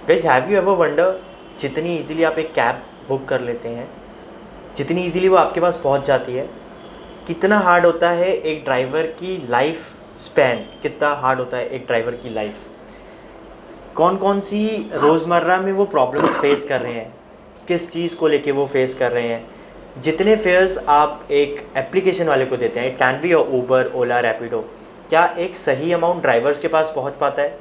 Guys, have you ever wonder, जितनी easily आप एक कैब बुक कर लेते हैं, जितनी इजीली वो आपके पास पहुंच जाती है, कितना हार्ड होता है एक ड्राइवर की लाइफ स्पैन, कितना हार्ड होता है एक ड्राइवर की लाइफ। कौन कौन सी रोज़मर्रा में वो प्रॉब्लम्स फेस कर रहे हैं, किस चीज़ को लेके वो फेस कर रहे हैं। जितने फेयर्स आप एक एप्लीकेशन वाले को देते हैं, इट कैन बी ऊबर, ओला, रैपिडो, क्या एक सही अमाउंट ड्राइवर्स के पास पहुंच पाता है?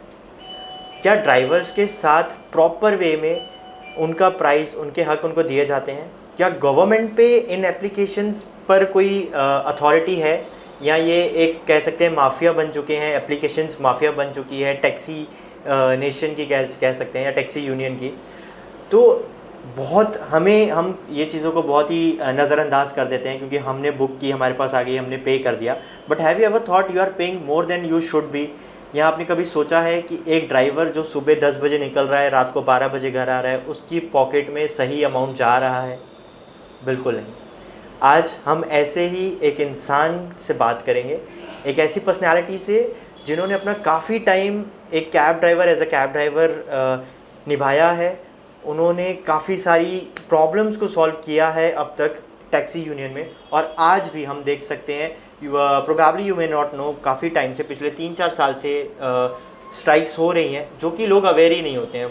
क्या ड्राइवर्स के साथ प्रॉपर वे में उनका प्राइस, उनके हक उनको दिए जाते हैं? क्या गवर्नमेंट पे इन एप्लीकेशंस पर कोई अथॉरिटी है, या ये एक कह सकते हैं माफिया बन चुके हैं, एप्लीकेशंस माफिया बन चुकी है, टैक्सी नेशन की कह सकते हैं, या टैक्सी यूनियन की? तो बहुत हम ये चीज़ों को बहुत ही नज़रअंदाज कर देते हैं, क्योंकि हमने बुक की, हमारे पास आ गई, हमने पे कर दिया। But have you ever thought you are paying more than you should be? या आपने कभी सोचा है कि एक ड्राइवर जो सुबह 10 बजे निकल रहा है, रात को 12 बजे घर आ रहा है, उसकी पॉकेट में सही अमाउंट जा रहा है? बिल्कुल नहीं। आज हम ऐसे ही एक इंसान से बात करेंगे, एक ऐसी पर्सनैलिटी से जिन्होंने अपना काफ़ी टाइम एक cab driver, as a cab driver निभाया है। उन्होंने काफ़ी सारी प्रॉब्लम्स को सॉल्व किया है अब तक टैक्सी यूनियन में, और आज भी हम देख सकते हैं, probably you may not know, काफ़ी टाइम से, पिछले 3-4 साल से स्ट्राइक्स हो रही हैं, जो कि लोग अवेयर ही नहीं होते हैं,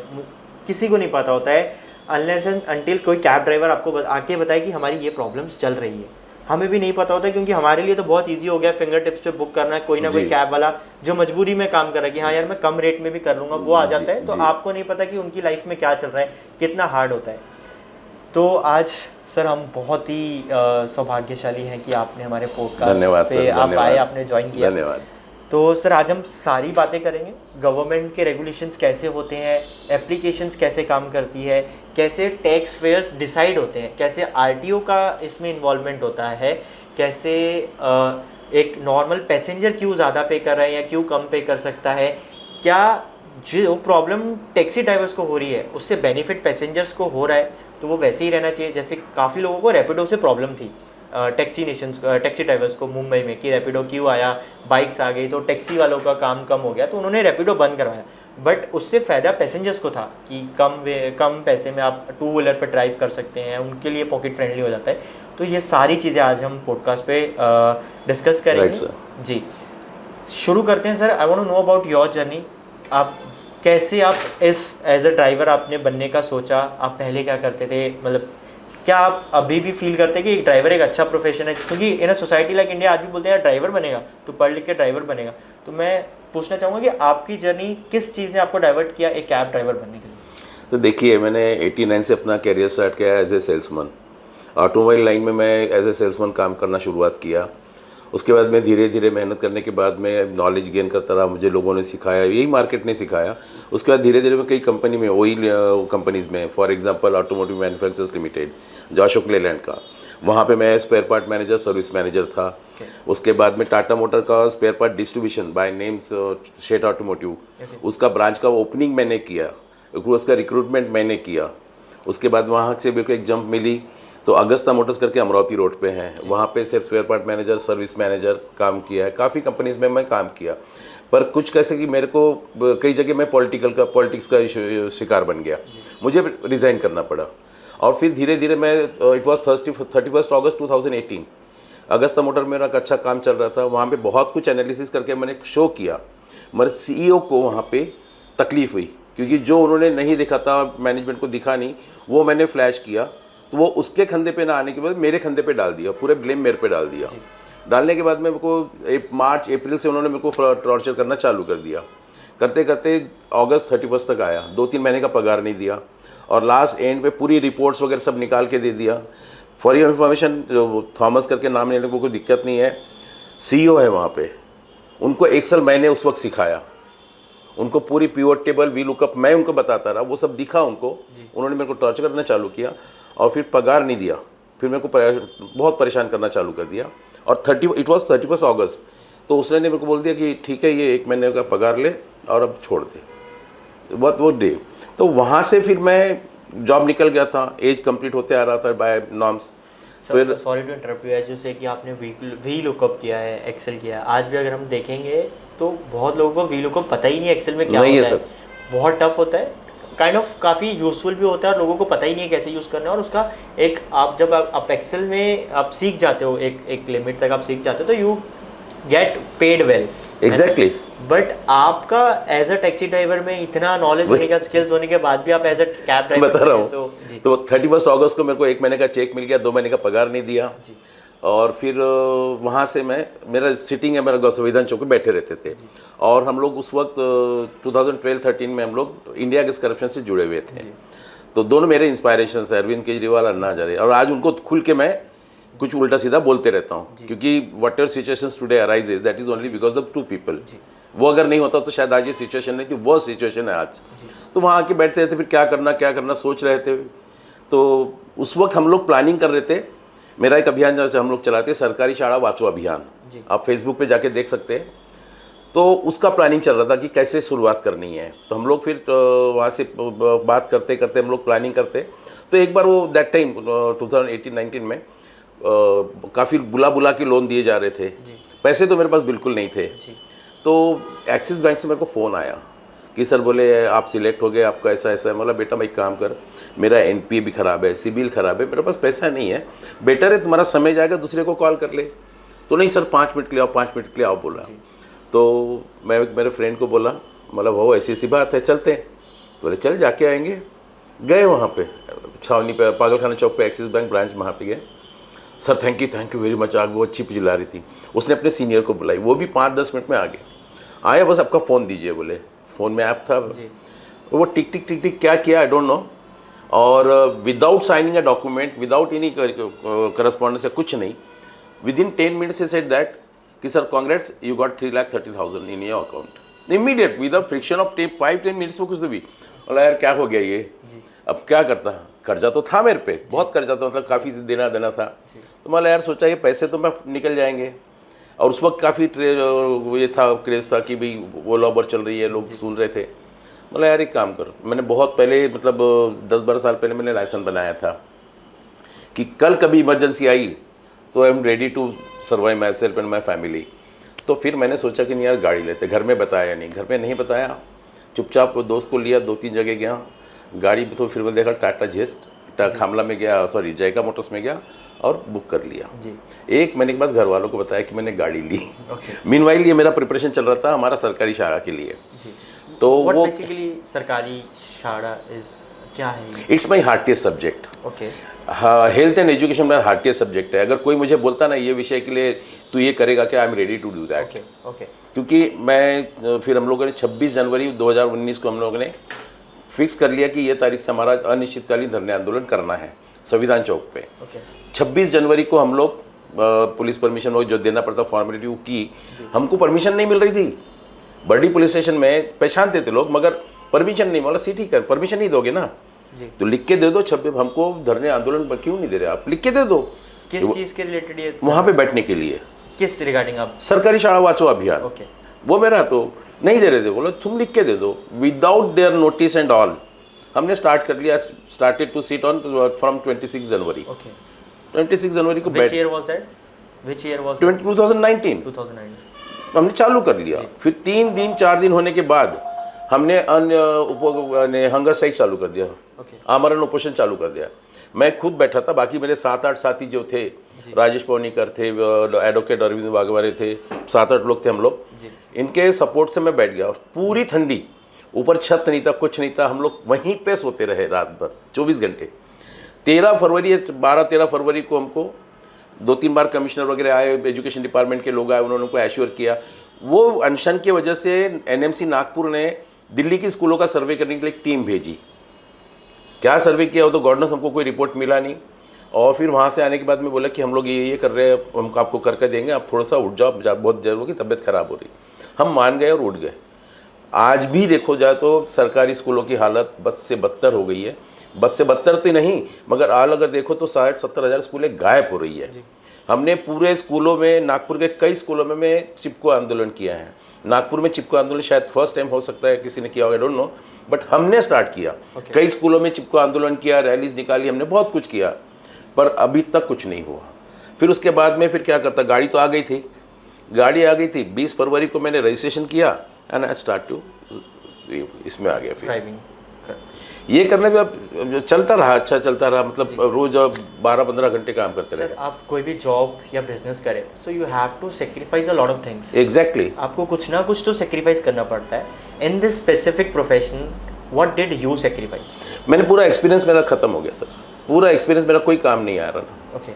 किसी को नहीं पता होता है, अनलेस एंड अनटिल कोई कैब ड्राइवर आपको आके बताए कि हमारी ये प्रॉब्लम्स चल रही है। हमें भी नहीं पता होता, क्योंकि हमारे लिए तो बहुत इजी हो गया फिंगर टिप्स पे बुक करना है। कोई ना कोई कैब वाला जो मजबूरी में काम कर रहा है कि हाँ यार मैं कम रेट में भी कर लूँगा, वो आ जाता है। तो आपको नहीं पता कि उनकी लाइफ में क्या चल रहा है, कितना हार्ड होता है। तो आज सर हम बहुत ही सौभाग्यशाली हैं कि आपने हमारे पॉडकास्ट पे आप आए, आपने ज्वाइन किया। धन्यवाद। तो सर आज हम सारी बातें करेंगे, गवर्नमेंट के रेगुलेशंस कैसे होते हैं, एप्लीकेशंस कैसे काम करती है, कैसे टैक्स फेयर्स डिसाइड होते हैं, कैसे आरटीओ का इसमें इन्वॉल्वमेंट होता है, कैसे एक नॉर्मल पैसेंजर क्यों ज़्यादा पे कर रहा है या क्यों कम पे कर सकता है, क्या जो प्रॉब्लम टैक्सी ड्राइवर्स को हो रही है उससे बेनिफिट पैसेंजर्स को हो रहा है, तो वो वैसे ही रहना चाहिए। जैसे काफ़ी लोगों को रैपिडो से प्रॉब्लम थी, टैक्सी ड्राइवर्स को मुंबई में, कि रैपिडो क्यों आया, बाइक्स आ गई तो टैक्सी वालों का काम कम हो गया, तो उन्होंने रैपिडो बंद करवाया। बट उससे फ़ायदा पैसेंजर्स को था कि कम पैसे में आप टू व्हीलर पर ड्राइव कर सकते हैं, उनके लिए पॉकेट फ्रेंडली हो जाता है। तो ये सारी चीज़ें आज हम पॉडकास्ट पे डिस्कस करेंगे। जी, शुरू करते हैं sir. I want to know about your journey. आप कैसे, आप इस एज अ ड्राइवर आपने बनने का सोचा? आप पहले क्या करते थे? मतलब क्या आप अभी भी फील करते हैं कि एक ड्राइवर एक अच्छा प्रोफेशन है? क्योंकि इन अ सोसाइटी लाइक इंडिया आज भी बोलते हैं यार ड्राइवर बनेगा तो पढ़ लिख के ड्राइवर बनेगा। तो मैं पूछना चाहूँगा कि आपकी जर्नी किस चीज़ ने आपको डाइवर्ट किया एक कैब ड्राइवर बनने के लिए? तो देखिए, मैंने 89 से अपना कैरियर स्टार्ट किया as a salesman. Automobile line में मैं एज ए सेल्समैन काम करना शुरुआत किया। उसके बाद मैं धीरे धीरे मेहनत करने के बाद मैं नॉलेज गेन करता रहा, मुझे लोगों ने सिखाया, यही मार्केट ने सिखाया। उसके बाद धीरे धीरे मैं कई कंपनी में, ऑयल कंपनीज़ में, for example automotive manufacturers limited जो अशोक लेलैंड का, वहाँ पे मैं spare part manager, service manager था। उसके बाद में टाटा मोटर का spare part distribution by names Sheth automotive, उसका ब्रांच का ओपनिंग मैंने किया, उसका रिक्रूटमेंट मैंने किया। उसके बाद वहाँ से मेरे को एक जंप मिली तो अगस्ता मोटर्स करके अमरावती रोड पे हैं, वहाँ पे सिर्फ spare part manager, service manager काम किया है। काफ़ी कंपनीज में मैं काम किया, पर कुछ कैसे कि मेरे को कई जगह मैं पॉलिटिक्स का शिकार बन गया, मुझे रिज़ाइन करना पड़ा। और फिर धीरे धीरे मैं, it was 31 August 2018, Augusta motor मेरा अच्छा काम चल रहा था, वहाँ पे बहुत कुछ एनालिसिस करके मैंने शो किया। मेरे सीईओ को वहाँ पे तकलीफ हुई, क्योंकि जो उन्होंने नहीं देखा था, मैनेजमेंट को दिखा नहीं, वो मैंने फ्लैश किया, तो वो उसके खंदे पे ना आने के बाद मेरे खंदे पे डाल दिया, पूरे ब्लेम मेरे पे डाल दिया। डालने के बाद में मेरे को मार्च अप्रैल से उन्होंने मेरे को टॉर्चर करना चालू कर दिया। करते करते अगस्त 31 तक आया, 2-3 महीने का पगार नहीं दिया, और लास्ट एंड पे पूरी रिपोर्ट्स वगैरह सब निकाल के दे दिया। फॉर योर इन्फॉर्मेशन, थॉमस करके नाम लेने को कोई दिक्कत नहीं है, सीईओ है वहाँ पे, उनको एक्सेल मैंने उस वक्त सिखाया, उनको पूरी पिवट टेबल, वी लुकअप मैं उनको बताता रहा, वो सब दिखा उनको। उन्होंने मेरे को टॉर्चर करना चालू किया और फिर पगार नहीं दिया, फिर मेरे को बहुत परेशान करना चालू कर दिया। और इट वॉज 31 अगस्त, तो उसने मेरे को बोल दिया कि ठीक है, ये 1 महीने का पगार ले और अब छोड़ दे, बहुत वो डे। तो वहाँ से फिर मैं जॉब निकल गया था, एज कंप्लीट होते आ रहा था बाय नॉर्म्स। फिर सॉरी टू इंटरप्ट यू, जैसे कि आपने वी लुकअप किया है, एक्सेल किया है, आज भी अगर हम देखेंगे तो बहुत लोगों को वी लुकअप पता ही नहीं एक्सेल में क्या होता है। बहुत टफ होता है, काइंड ऑफ काफ़ी यूज़फुल भी होता है और लोगों को पता ही नहीं है कैसे यूज़ करना है। और उसका एक आप जब आप एक्सेल में आप सीख जाते हो, एक लिमिट तक आप सीख जाते हो, तो you get paid well. Exactly. But आपका एज अ टैक्सी ड्राइवर में इतना नॉलेज होने का, स्किल्स होने के बाद भी आप एज अ कैब ड्राइवर बता रहा हूँ। तो 31 अगस्त को मेरे को 1 महीने का चेक मिल गया, 2 महीने का पगार नहीं दिया। और फिर वहाँ से मेरा सिटिंग है, मेरा संविधान चौक पे बैठे रहते थे। और हम लोग उस वक्त 2012-13 में हम लोग इंडिया अगेंस्ट करप्शन से जुड़े हुए थे। तो दोनों मेरे इंस्पायरेशन है, अरविंद केजरीवाल, अन्ना हजारे। और आज उनको खुल के मैं कुछ उल्टा सीधा बोलते रहता हूँ, क्योंकि what ever situations today arises that is only because of 2 people. वो अगर नहीं होता तो शायद आज ये सिचुएशन नहीं थी, वो सिचुएशन है आज। तो वहाँ आके बैठते रहते, फिर क्या करना सोच रहे थे। तो उस वक्त हम लोग प्लानिंग कर रहे थे। मेरा एक अभियान जो हम लोग चलाते हैं, सरकारी शाला वाचो अभियान, आप फेसबुक पे जाके देख सकते हैं। तो उसका प्लानिंग चल रहा था कि कैसे शुरुआत करनी है। तो हम लोग फिर वहाँ से बात करते करते हम लोग प्लानिंग करते। तो एक बार वो दैट टाइम 2018-19 में काफ़ी बुला के लोन दिए जा रहे थे। पैसे तो मेरे पास बिल्कुल नहीं थे। तो एक्सिस बैंक से मेरे को फ़ोन आया कि सर बोले आप सिलेक्ट हो गए, आपका ऐसा है। मतलब बेटा मैं एक काम कर, मेरा एनपीए भी ख़राब है, सिबिल ख़राब है, मेरे पास पैसा नहीं है, बेटर है तुम्हारा समय जाएगा, दूसरे को कॉल कर ले। तो नहीं सर 5 मिनट के लिए आओ, 5 मिनट के लिए आओ बोला। तो मैं मेरे फ्रेंड को बोला, मतलब वो ऐसी बात है, चलते हैं। बोले चल जाके आएंगे। गए वहाँ पे छावनी पे, पागलखाना चौक पे एक्सिस बैंक ब्रांच, वहाँ पे गए। Sir thank you very much. आग वो अच्छी पिला रही थी, उसने अपने सीनियर को बुलाई, वो भी 5-10 मिनट में आ गए। आया बस आपका फ़ोन दीजिए बोले। फ़ोन में ऐप था, वो टिक टिक क्या किया आई डोंट नो। और without signing a document, without any correspondence या कुछ नहीं, विदिन 10 मिनट्स से सेड दैट कि sir congrats you got 3,30,000 in your account immediate without friction of 5-10 minutes में कुछ तो भी। बोला यार क्या हो गया ये, अब क्या करता। कर्जा तो था मेरे पे, बहुत कर्जा तो मतलब काफ़ी देना था। तो मैं यार सोचा ये पैसे तो मैं निकल जाएंगे। और उस वक्त काफ़ी ये था, क्रेज़ था कि भाई वो लॉबर चल रही है, लोग सुन रहे थे। मतलब यार एक काम करो, मैंने बहुत पहले मतलब 10-12 साल पहले मैंने लाइसेंस बनाया था कि कल कभी इमरजेंसी आई तो I am ready to survive myself and my family. तो फिर मैंने सोचा कि नहीं यार गाड़ी लेते। घर में बताया नहीं, घर में नहीं बताया, चुपचाप दोस्त को लिया, 2-3 जगह गया गाड़ी। तो फिर मैंने देखा टाटा जेस्ट खामला में गया, सॉरी जयका मोटर्स में गया और बुक कर लिया। 1 महीने के बाद घर वालों को बताया कि मैंने गाड़ी ली। मीनवाइल ये मेरा प्रिपरेशन चल रहा था हमारा सरकारी शाला के लिए। तो वो बेसिकली सरकारी शाला इज क्या है? It's my heartiest subject. Health and education मेरा हार्टिएस्ट सब्जेक्ट है। अगर कोई मुझे बोलता ना ये विषय के लिए तू ये करेगा क्या, I am ready to do that. क्योंकि मैं फिर हम लोगों ने 26 जनवरी 2019 को हम लोगों ने फिक्स कर लिया कि ये तारीख से हमारा अनिश्चितकालीन धरने आंदोलन करना है संविधान चौक पे। 26 जनवरी को हम लोग पुलिस परमिशन वो जो देना पड़ता फॉर्मेलिटी की, हमको परमिशन नहीं मिल रही थी। बर्डी पुलिस स्टेशन में पहचानते थे लोग, मगर परमिशन नहीं। बोला सी ठीक है, परमिशन नहीं दोगे ना तो लिख के दे दो। 26 हमको धरने आंदोलन पर क्यों नहीं दे रहे आप, लिख के दे दो। किस चीज़ के रिलेटेड ये? वहाँ पे बैठने के लिए। किस रिगार्डिंग? आप सरकारी शाला वाचो अभियान। वो मेरा तो नहीं दे रहे थे। बोलो तुम लिख के दे दो without their notice and all. हमने स्टार्ट कर लिया, started to sit on from 26 January. 26 जनवरी को Which year was that? 2019 हमने चालू कर लिया। फिर 3 दिन 4 दिन होने के बाद हमने हंगर स्ट्राइक चालू कर दिया, आमरण उपोषण चालू कर दिया। मैं खुद बैठा था, बाकी मेरे 7-8 साथी जो थे, राजेश पौनीकर थे, एडवोकेट अरविंद वाघमारे थे, 7-8 लोग थे हम लोग। इनके सपोर्ट से मैं बैठ गया। और पूरी ठंडी, ऊपर छत नहीं था, कुछ नहीं था, हम लोग वहीं पे सोते रहे रात भर 24 घंटे। 12-13 फरवरी को हमको 2-3 बार कमिश्नर वगैरह आए, एजुकेशन डिपार्टमेंट के लोग आए, उन्होंने को एश्योर किया। वो अनशन की वजह से एनएमसी नागपुर ने दिल्ली की स्कूलों का सर्वे करने के लिए एक टीम भेजी। क्या सर्वे किया हो तो गॉड नोस, हमको कोई रिपोर्ट मिला नहीं। और फिर वहाँ से आने के बाद में बोला कि हम लोग ये कर रहे हैं, हम आपको करके देंगे, आप थोड़ा सा उठ जाओ, बहुत जरूर की तबीयत खराब हो रही। हम मान गए और उठ गए। आज भी देखो जाए तो सरकारी स्कूलों की हालत बद से बदतर हो गई है। बद से बदतर तो नहीं, मगर आज अगर देखो तो 60-70 हज़ार स्कूलें गायब हो रही है। हमने पूरे स्कूलों में, नागपुर के कई स्कूलों में मैं चिपको आंदोलन किया है। नागपुर में चिपको आंदोलन शायद फर्स्ट टाइम हो सकता है किसी ने किया होगा, आई डोंट नो, बट हमने स्टार्ट किया। कई स्कूलों में चिपको आंदोलन किया, रैलीज निकाली, हमने बहुत कुछ किया, पर अभी तक कुछ नहीं हुआ। फिर उसके बाद में फिर क्या करता, गाड़ी तो आ गई थी, गाड़ी आ गई थी। 20 फरवरी को मैंने रजिस्ट्रेशन किया एंड आई स्टार्ट टू इसमें आ गया फिर ये करने पे अब चलता रहा, अच्छा चलता रहा, मतलब रोज 12-15 घंटे काम करते रहे। सर आप कोई भी जॉब या बिजनेस करें, so you have to sacrifice a lot of things. Exactly. आपको कुछ ना कुछ तो सेक्रीफाइस करना पड़ता है। In this specific profession what did you sacrifice? मैंने पूरा एक्सपीरियंस मेरा खत्म हो गया सर, पूरा एक्सपीरियंस मेरा कोई काम नहीं आ रहा था। ओके,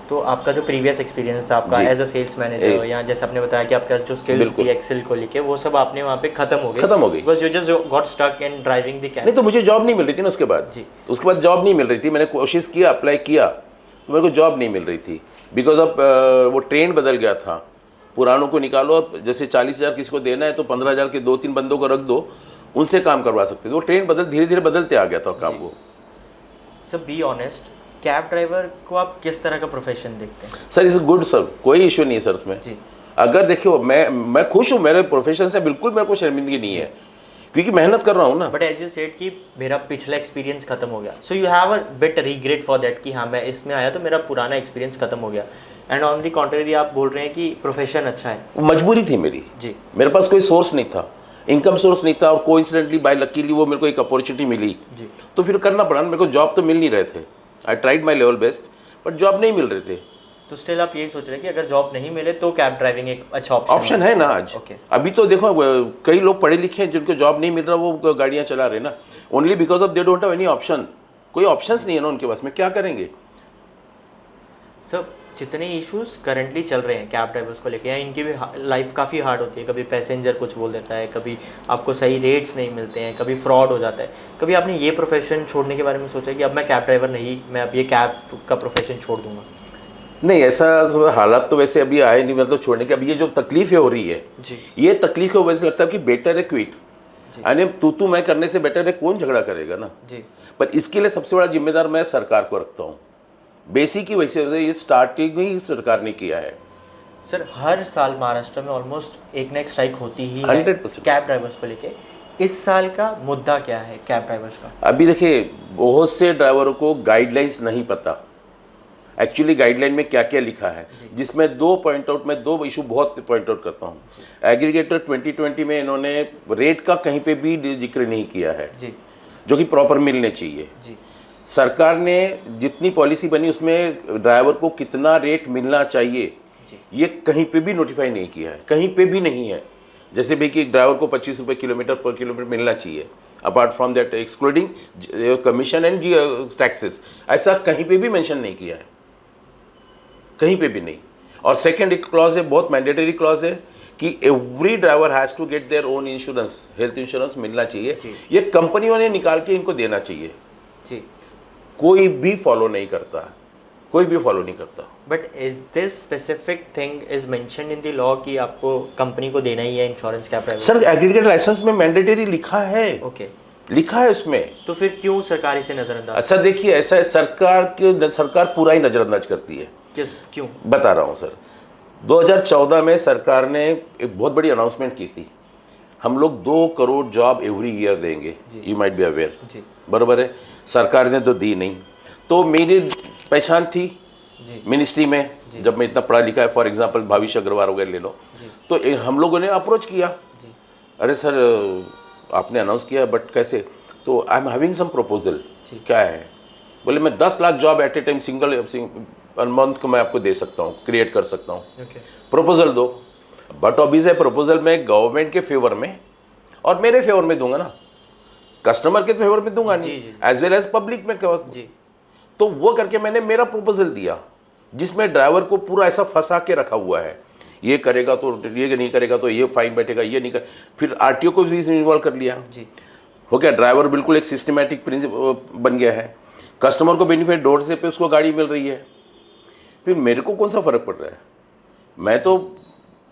तो आपका जो प्रीवियस एक्सपीरियंस था आपका जी। एज अ सेल्स मैनेजर, या जैसे आपने बताया कि आपका जो स्किल्स बिल्कुल। थी एक्सेल को लेके, वो सब आपने वहाँ पे खत्म हो गई। Because you just got stuck in driving the cab. नहीं तो मुझे जॉब नहीं मिल रही थी ना उसके बाद। जी। उसके बाद जॉब नहीं मिल रही थी, मैंने कोशिश किया, अप्लाई किया, तो मेरे को जॉब नहीं मिल रही थी। बिकॉज ऑफ वो ट्रेंड बदल गया था, पुरानों को निकालो, अब जैसे 40,000 किसी को देना है तो 15,000 के 2-3 बंदों को रख दो, उनसे काम करवा सकते थे। वो ट्रेंड धीरे धीरे बदलते आ गया था काम को। Sir be honest, cab driver को आप किस तरह का प्रोफेशन देखते हैं? सर इज गुड सर, कोई इशू नहीं है सर उसमें। जी। अगर देखियो मैं खुश हूँ मेरे प्रोफेशन से, बिल्कुल मेरे को शर्मिंदगी नहीं है, क्योंकि मेहनत कर रहा हूँ ना। बट एज यू सेड कि मेरा पिछला एक्सपीरियंस खत्म हो गया, सो you have a bit regret for that कि हाँ मैं इसमें आया तो मेरा पुराना एक्सपीरियंस खत्म हो गया। एंड ऑन दी कॉन्ट्रेरी आप बोल रहे हैं कि प्रोफेशन अच्छा है। वो मजबूरी थी मेरी। जी। मेरे पास कोई सोर्स नहीं था, इनकम सोर्स नहीं था, और कोइंसिडेंटली बाय लकीली वो मेरे को एक अपॉर्चुनिटी मिली। जी। तो फिर करना पड़ा। मेरे को जॉब तो मिल नहीं रहे थे, I tried my level best, but job नहीं मिल रहे थे। तो स्टिल आप यही सोच रहे हैं कि अगर जॉब नहीं मिले तो कैब ड्राइविंग एक अच्छा ऑप्शन है ना आज। Okay. अभी तो देखो कई लोग पढ़े लिखे हैं जिनको जॉब नहीं मिल रहा, वो गाड़ियां चला रहे ना, only because of they don't have any option. कोई ऑप्शंस नहीं है ना उनके पास में, क्या करेंगे? सर जितने इश्यूज करंटली चल रहे हैं कैब ड्राइवर्स को लेके, इनकी भी लाइफ काफ़ी हार्ड होती है। कभी पैसेंजर कुछ बोल देता है, कभी आपको सही रेट्स नहीं मिलते हैं, कभी फ्रॉड हो जाता है। कभी आपने ये प्रोफेशन छोड़ने के बारे में सोचा कि अब मैं कैब ड्राइवर नहीं, मैं अब ये कैब का प्रोफेशन छोड़ दूंगा? नहीं, ऐसा हालात तो वैसे अभी आए नहीं, मतलब छोड़ने के। अभी ये जो तकलीफें हो रही है जी। ये तकलीफ की वजह से लगता है कि बेटर है क्विट, यानी तू मैं करने से बेटर है कौन झगड़ा करेगा ना। जी। पर इसके लिए सबसे बड़ा जिम्मेदार मैं सरकार को रखता हूँ। बेसिक की वजह से ये स्टार्टिंग ही सरकार ने किया है। सर हर साल महाराष्ट्र में ऑलमोस्ट एक ना एक स्ट्राइक होती ही है 100% कैब ड्राइवर्स को लेके। इस साल का मुद्दा क्या है कैब ड्राइवर्स का? अभी देखिए, बहुत से ड्राइवरों को गाइडलाइंस नहीं पता एक्चुअली गाइडलाइन में क्या क्या लिखा है, जिसमें दो इशू बहुत पॉइंट आउट करता हूँ। एग्रीगेटर 2020 में इन्होंने रेट का कहीं पे भी जिक्र नहीं किया है, जी। जो कि प्रॉपर मिलने चाहिए। जी। सरकार ने जितनी पॉलिसी बनी उसमें ड्राइवर को कितना रेट मिलना चाहिए ये कहीं पे भी नोटिफाई नहीं किया है, कहीं पे भी नहीं है। जैसे भी कि ड्राइवर को 25 रुपये किलोमीटर पर किलोमीटर मिलना चाहिए, apart from that excluding commission and taxes, ऐसा कहीं पे भी मेंशन नहीं किया है, कहीं पे भी नहीं। और सेकंड एक क्लॉज है, बहुत मैंडेटरी क्लॉज है कि every driver has to get their own insurance, health insurance मिलना चाहिए। ये कंपनियों ने निकाल के इनको देना चाहिए। जी। कोई भी फॉलो नहीं करता, कोई भी फॉलो नहीं करता। But is this specific thing is mentioned in the law कि आपको कंपनी को देना ही है insurance cab driver? Sir aggregate licence में मैंडेटरी लिखा है। ओके। लिखा है उसमें। तो फिर क्यों सरकार इसे नजरअंदाज? सर देखिए, ऐसा है, सरकार पूरा ही नजरअंदाज करती है। क्यों? बता रहा हूँ सर। 2014 में सरकार ने एक बहुत बड़ी अनाउंसमेंट की थी, हम लोग 2 करोड़ जॉब एवरी ईयर देंगे, यू माइट बी अवेयर। जी। बराबर है, सरकार ने तो दी नहीं। तो मेरी पहचान थी मिनिस्ट्री में, जब मैं इतना पढ़ा लिखा है, फॉर एग्जांपल भविष्य अग्रवाल वगैरह ले लो, तो हम लोगों ने अप्रोच किया, अरे सर आपने अनाउंस किया बट कैसे? तो I am having some proposal. क्या है? बोले मैं 10 lakh job at a time single month को मैं आपको दे सकता हूँ, क्रिएट कर सकता हूँ। प्रपोजल दो। बट ऑब्वियस है, प्रपोजल मैं गवर्नमेंट के फेवर में और मेरे फेवर में दूंगा ना, कस्टमर के फेवर में दूंगा नहीं, एज वेल एज पब्लिक में। तो वो करके मैंने मेरा प्रपोजल दिया, जिसमें ड्राइवर को पूरा ऐसा फंसा के रखा हुआ है, ये करेगा तो ये नहीं करेगा तो ये फाइन बैठेगा, ये नहीं कर। फिर आरटीओ को भी इन्वॉल्व कर लिया। हो गया, ड्राइवर बिल्कुल एक सिस्टमैटिक प्रिंसिपल बन गया है। कस्टमर को बेनिफिट 1.5 पे उसको गाड़ी मिल रही है। फिर मेरे को कौन सा फर्क पड़ रहा है? मैं तो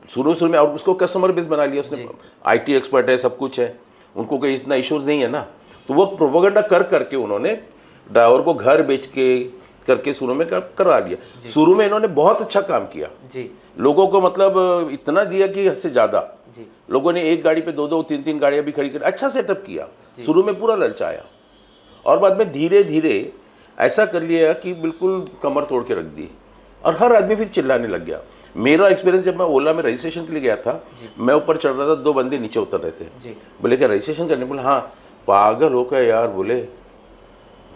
शुरू में, और उसको कस्टमर बेस बना लिया उसने, IT एक्सपर्ट है, सब कुछ है, उनको कोई इतना इश्यूज नहीं है ना। तो वो प्रोपेगेंडा कर करके उन्होंने ड्राइवर को घर बेच के करके शुरू में करा लिया। शुरू में इन्होंने बहुत अच्छा काम किया जी। लोगों को मतलब इतना दिया कि हद से ज़्यादा। लोगों ने एक गाड़ी पे 2-2, 3-3 गाड़ियाँ भी खड़ी कर अच्छा सेटअप किया। शुरू में पूरा ललचाया और बाद में धीरे धीरे ऐसा कर लिया कि बिल्कुल कमर तोड़ के रख दी, और हर आदमी फिर चिल्लाने लग गया। मेरा एक्सपीरियंस, जब मैं ओला में रजिस्ट्रेशन के लिए गया था, मैं ऊपर चढ़ रहा था, 2 बंदे नीचे उतर रहे थे। बोले क्या रजिस्ट्रेशन करने? बोले हाँ। पागल हो गए यार, बोले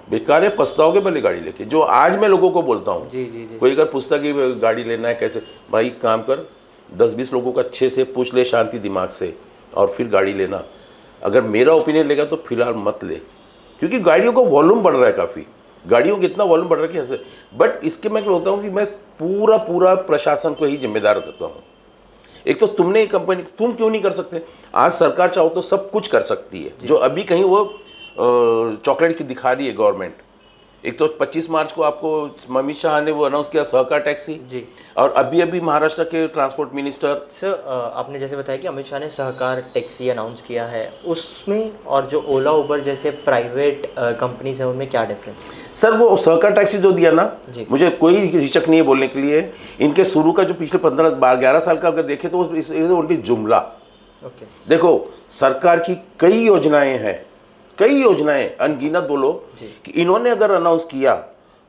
बेकार है, पछताओगे भले गाड़ी लेके। जो आज मैं लोगों को बोलता हूँ, जी जी जी। कोई अगर पूछता कि गाड़ी लेना है कैसे, भाई काम कर, 10-20 लोगों को अच्छे से पूछ ले शांति दिमाग से, और फिर गाड़ी लेना। अगर मेरा ओपिनियन लेगा तो फिलहाल मत ले, क्योंकि गाड़ियों का वॉल्यूम बढ़ रहा है काफ़ी, गाड़ियों का इतना वॉल्यूम बढ़ रहा है कि ऐसे। बट इसके मैं बोलता हूँ कि मैं पूरा प्रशासन को ही जिम्मेदार करता हूँ। एक तो तुमने कंपनी, तुम क्यों नहीं कर सकते? आज सरकार चाहो तो सब कुछ कर सकती है, जो अभी कहीं वो चॉकलेट की दिखा रही है गवर्नमेंट। एक तो 25 मार्च को आपको अमित शाह ने वो अनाउंस किया सहकार टैक्सी जी। और अभी अभी महाराष्ट्र के ट्रांसपोर्ट मिनिस्टर। सर आपने जैसे बताया कि अमित शाह ने सहकार टैक्सी अनाउंस किया है, उसमें और जो ओला उबर जैसे प्राइवेट कंपनीज हैं उनमें क्या डिफरेंस है? सर वो सहकार टैक्सी जो दिया ना, जी। मुझे कोई हिचक नहीं है बोलने के लिए। इनके शुरू का जो पिछले 15-11 साल का अगर देखें तो उनकी जुमला। ओके। देखो सरकार की कई योजनाएं हैं, कई योजनाएं अनगिनत बोलो, कि इन्होंने अगर अनाउंस किया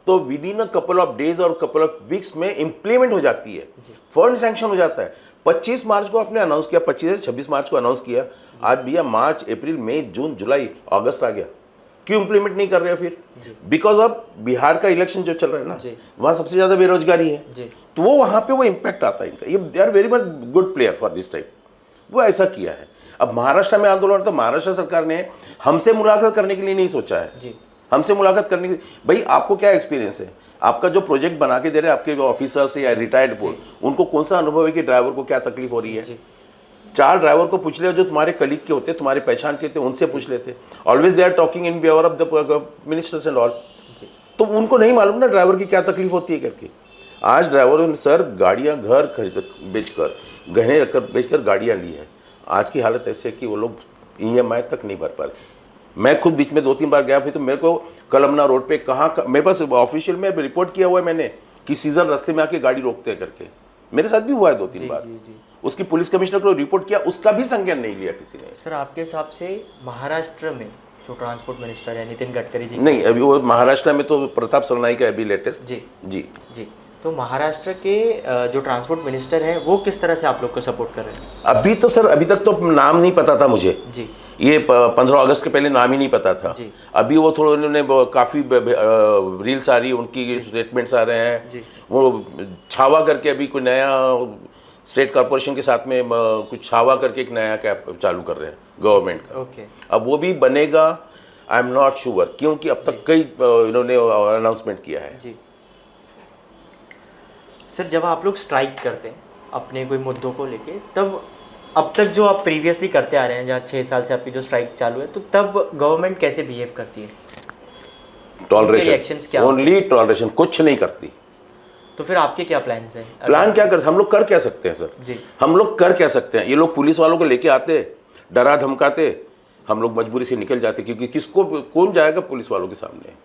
तो with in a couple of days और कपल ऑफ वीक्स में इंप्लीमेंट हो जाती है, फंड सैंक्शन हो जाता है। 25 मार्च को आपने अनाउंस किया, 25 से 26 मार्च को अनाउंस किया, आज भैया मार्च, अप्रैल, मई, जून, जुलाई, अगस्त आ गया, क्यों इंप्लीमेंट नहीं कर रहे हो फिर? बिकॉज ऑफ बिहार का इलेक्शन जो चल रहा है ना, वहाँ सबसे ज़्यादा बेरोजगारी है, तो वो वहाँ पे वो इम्पैक्ट आता है इनका। ये they are very much good player for this type, वो ऐसा किया है। अब महाराष्ट्र में आंदोलन, तो महाराष्ट्र सरकार ने हमसे मुलाकात करने के लिए नहीं सोचा है जी। हमसे मुलाकात करने के, भाई आपको क्या एक्सपीरियंस है? आपका जो प्रोजेक्ट बना के दे रहे हैं आपके ऑफिसर्स या रिटायर्ड बोर्ड, उनको कौन सा अनुभव है कि ड्राइवर को क्या तकलीफ हो रही है? 4 ड्राइवर को पूछ ले जो तुम्हारे कलीग के होते, तुम्हारे पहचान के थे, उनसे पूछ लेते। Always they are talking in favour of the ministers and all, तो उनको नहीं मालूम ना ड्राइवर की क्या तकलीफ होती है करके। आज ड्राइवरों ने सर गाड़ियाँ घर खरीद बेचकर, गहने रखकर बेचकर गाड़ियाँ ली है। आज की हालत ऐसे है कि वो लोग EMI तक नहीं भर पा रहे। मैं खुद बीच में 2-3 बार गया, फिर तो मेरे को कलमना रोड पे मेरे पास ऑफिशियल में रिपोर्ट किया हुआ है मैंने कि सीजन रास्ते में आके गाड़ी रोकते हैं करके, मेरे साथ भी हुआ है 2-3 बार। उसकी पुलिस कमिश्नर को रिपोर्ट किया, उसका भी संज्ञान नहीं लिया किसी ने। सर आपके हिसाब से महाराष्ट्र में जो ट्रांसपोर्ट मिनिस्टर है नितिन गडकरी जी, नहीं अभी वो महाराष्ट्र में तो प्रताप सरनाईक है अभी लेटेस्ट। जी जी जी, तो महाराष्ट्र के जो ट्रांसपोर्ट मिनिस्टर हैं वो किस तरह से आप लोग को सपोर्ट कर रहे हैं? अभी तो सर, अभी तक तो नाम नहीं पता था मुझे जी, ये 15 अगस्त के पहले नाम ही नहीं पता था जी। अभी वो थोड़ा उन्होंने काफ़ी रील्स आ रही है, उनकी स्टेटमेंट्स आ रहे हैं जी। वो छावा करके अभी कोई नया स्टेट कॉर्पोरेशन के साथ में कुछ छावा करके एक नया कैब चालू कर रहे हैं गवर्नमेंट का। ओके। अब वो भी बनेगा, आई एम नॉट श्योर, क्योंकि अब तक कई इन्होंने अनाउंसमेंट किया है जी। सर जब आप लोग स्ट्राइक करते हैं अपने कोई मुद्दों को लेके, तब अब तक जो आप प्रीवियसली करते आ रहे हैं, जहाँ 6 साल से आपकी जो स्ट्राइक चालू है, तो तब गवर्नमेंट कैसे बिहेव करती है? टॉलरेशन, क्या ओनली टॉलरेशन, कुछ नहीं करती। तो फिर आपके क्या प्लान्स हैं? प्लान क्या कर, हम लोग कर क्या सकते हैं सर जी? हम लोग कर क्या सकते हैं? ये लोग पुलिस वालों को लेके आते, डरा धमकाते, हम लोग मजबूरी से निकल जाते, क्योंकि किसको, कौन जाएगा पुलिस वालों के सामने?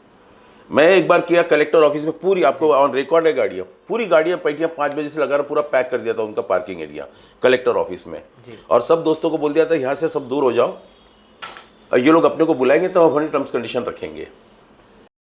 मैं एक बार किया कलेक्टर ऑफिस में, पूरी आपको ऑन रिकॉर्ड है गाड़ियाँ, पूरी गाड़ियाँ पेटियाँ 5 बजे से लगा रहा, पूरा पैक कर दिया था उनका पार्किंग एरिया कलेक्टर ऑफिस में, और सब दोस्तों को बोल दिया था यहाँ से सब दूर हो जाओ, और ये लोग अपने को बुलाएंगे तो हम अपनी टर्म्स कंडीशन रखेंगे।